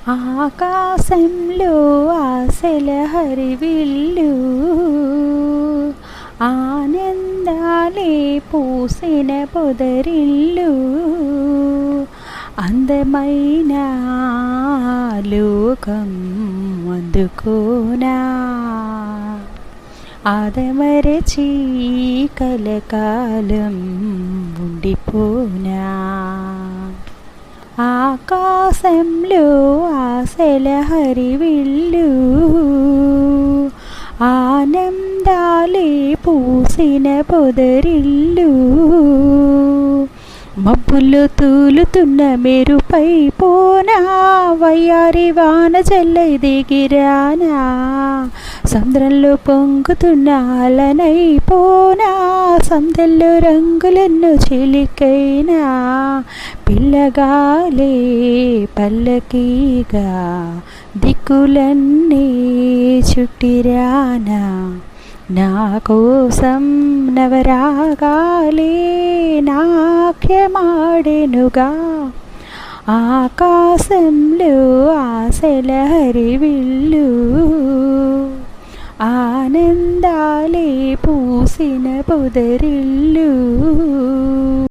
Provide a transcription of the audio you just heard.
ఆకాశంలో ఆశల హరివిల్లు, ఆనందాలే పూసిన పొదరిల్లు, అందమైన లోకం అందుకోనా, ఆదమరచి కలకాలం ఉండిపోనా. ఆకాశంలో ఆశల హరివిల్లు, ఆనందాలే పూసిన పొదరిల్లు, మబ్బుల్లో తూలుతున్న మెరుపై పోనా, వయ్యారి వాన జల్లై దిగిరానా, సముద్రంలో పొంగుతున్న అలనై పోనా, సందెల్లో రంగులెన్నో చిలికైనా, పిల్లగాలే పల్లకీగా దిక్కులన్నీ చుట్టిరానా, నా కోసం నవరాగాలే నాట్యమాడెనుగా. ఆకాశంలో ఆశల హరివిల్లు, ఆనందాలే పూసిన పొదరిల్లు.